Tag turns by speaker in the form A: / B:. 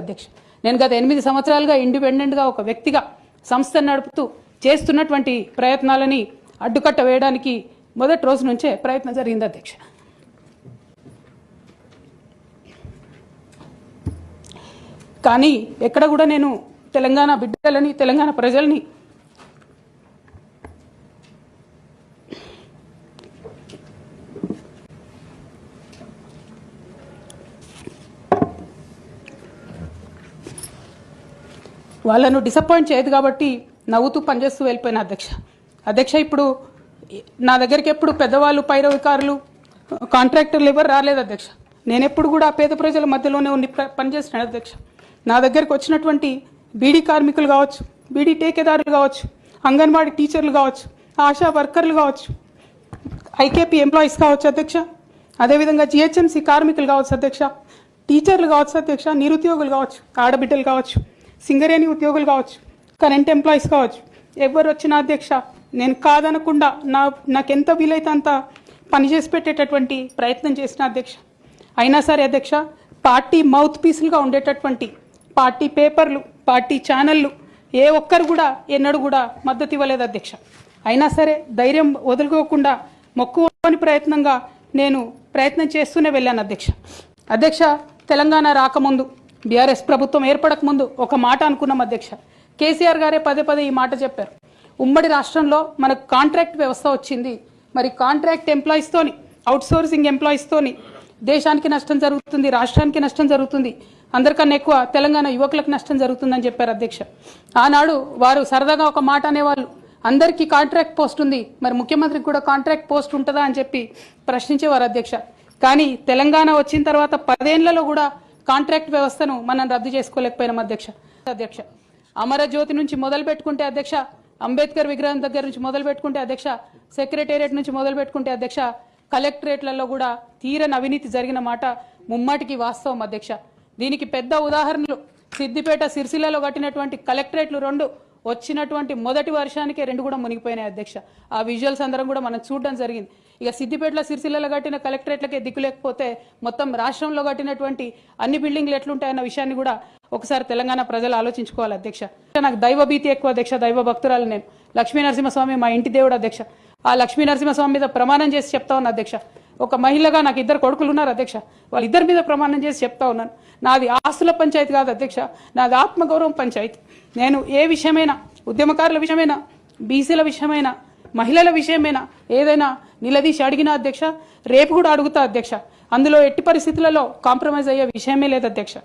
A: అధ్యక్ష. నేను గత 8 సంవత్సరాలుగా ఇండిపెండెంట్గా ఒక వ్యక్తిగా సంస్థను నడుపుతూ చేస్తున్నటువంటి ప్రయత్నాలని అడ్డుకట్ట వేయడానికి మొదటి రోజు నుంచే ప్రయత్నం జరిగింది అధ్యక్ష. కానీ ఎక్కడ కూడా నేను తెలంగాణ బిడ్డలని, తెలంగాణ ప్రజల్ని వాళ్ళను డిసప్పాయింట్ చేయదు కాబట్టి నవ్వుతూ పనిచేస్తూ వెళ్ళిపోయిన అధ్యక్ష. ఇప్పుడు నా దగ్గరికి ఎప్పుడు పెద్దవాళ్ళు, పైరవికారులు, కాంట్రాక్టర్లు ఎవరు రాలేదు అధ్యక్ష. నేను ఎప్పుడు కూడా పేద ప్రజల మధ్యలోనే ఉండి పనిచేస్తున్నాను అధ్యక్ష. నా దగ్గరికి వచ్చినటువంటి బీడీ కార్మికులు కావచ్చు, బీడీ టేకేదారులు కావచ్చు, అంగన్వాడీ టీచర్లు కావచ్చు, ఆశా వర్కర్లు కావచ్చు, ఐకేపీ ఎంప్లాయీస్ కావచ్చు అధ్యక్ష, అదేవిధంగా జిహెచ్ఎంసీ కార్మికులు కావచ్చు అధ్యక్ష, టీచర్లు కావచ్చు అధ్యక్ష, నిరుద్యోగులు కావచ్చు, ఆడబిడ్డలు కావచ్చు, సింగరేణి ఉద్యోగులు కావచ్చు, కరెంట్ ఎంప్లాయీస్ కావచ్చు, ఎవరు వచ్చినా అధ్యక్ష నేను కాదనకుండా నాకెంత వీలైతే అంత పనిచేసి పెట్టేటటువంటి ప్రయత్నం చేసిన అధ్యక్ష. అయినా సరే అధ్యక్ష, పార్టీ మౌత్ పీసులుగా ఉండేటటువంటి పార్టీ పేపర్లు, పార్టీ ఛానళ్ళు ఏ ఒక్కరు కూడా ఎన్నడూ కూడా మద్దతు ఇవ్వలేదు అధ్యక్ష. అయినా సరే ధైర్యం వదులుకోకుండా మొక్కువని ప్రయత్నంగా నేను ప్రయత్నం చేస్తూనే వెళ్ళాను అధ్యక్ష. తెలంగాణ రాకముందు, బీఆర్ఎస్ ప్రభుత్వం ఏర్పడకముందు ఒక మాట అనుకున్నాం అధ్యక్ష. కేసీఆర్ గారే పదే ఈ మాట చెప్పారు. ఉమ్మడి రాష్ట్రంలో మనకు కాంట్రాక్ట్ వ్యవస్థ వచ్చింది, మరి కాంట్రాక్ట్ ఎంప్లాయీస్తోని, అవుట్సోర్సింగ్ ఎంప్లాయీస్తోని దేశానికి నష్టం జరుగుతుంది, రాష్ట్రానికి నష్టం జరుగుతుంది, అందరికన్నా ఎక్కువ తెలంగాణ యువకులకు నష్టం జరుగుతుందని చెప్పారు అధ్యక్ష. ఆనాడు వారు సరదాగా ఒక మాట అనేవాళ్ళు, అందరికీ కాంట్రాక్ట్ పోస్ట్ ఉంది, మరి ముఖ్యమంత్రికి కూడా కాంట్రాక్ట్ పోస్ట్ ఉంటుందా అని చెప్పి ప్రశ్నించేవారు అధ్యక్ష. కానీ తెలంగాణ వచ్చిన తర్వాత 10 ఏళ్లలో కూడా కాంట్రాక్ట్ వ్యవస్థను మనం రద్దు చేసుకోలేకపోయినాం అధ్యక్ష. అమరజ్యోతి నుంచి మొదలు పెట్టుకుంటే అధ్యక్ష, అంబేద్కర్ విగ్రహం దగ్గర నుంచి మొదలు పెట్టుకుంటే అధ్యక్ష, సెక్రటేరియట్ నుంచి మొదలు పెట్టుకుంటే అధ్యక్ష, కలెక్టరేట్లలో కూడా తీరని అవినీతి జరిగిన మాట ముమ్మాటికి వాస్తవం అధ్యక్ష. దీనికి పెద్ద ఉదాహరణలు సిద్దిపేట, సిరిసిల్లలో కట్టినటువంటి కలెక్టరేట్లు 2 వచ్చినటువంటి మొదటి వర్షానికే 2 కూడా మునిగిపోయినాయి అధ్యక్ష. ఆ విజువల్స్ అందరం కూడా మనం చూడడం జరిగింది. ఇక సిద్దిపేటలో, సిరిసిల్లలో కట్టిన కలెక్టరేట్లకే దిక్కు లేకపోతే మొత్తం రాష్ట్రంలో కట్టినటువంటి అన్ని బిల్డింగ్లు ఎట్లుంటాయన్న విషయాన్ని కూడా ఒకసారి తెలంగాణ ప్రజలు ఆలోచించుకోవాలి అధ్యక్ష. నాకు దైవ భీతి ఎక్కువ అధ్యక్ష, దైవ భక్తురాలు నేను. లక్ష్మీ నరసింహస్వామి మా ఇంటి దేవుడు అధ్యక్ష. ఆ లక్ష్మీ నరసింహస్వామి మీద ప్రమాణం చేసి చెప్తా ఉన్నా అధ్యక్ష. ఒక మహిళగా నాకు 2 కొడుకులు ఉన్నారు అధ్యక్ష, వాళ్ళిద్దరి మీద ప్రమాణం చేసి చెప్తా ఉన్నాను. నాది ఆస్తుల పంచాయతీ కాదు అధ్యక్ష, నాది ఆత్మగౌరవం పంచాయతీ. నేను ఏ విషయమైనా, ఉద్యమకారుల విషయమైనా, బీసీల విషయమైనా, మహిళల విషయమైనా ఏదైనా నిలదీసి అడిగినా అధ్యక్ష, రేపు కూడా అడుగుతా అధ్యక్ష. అందులో ఎట్టి పరిస్థితులలో కాంప్రమైజ్ అయ్యే విషయమే లేదు అధ్యక్ష.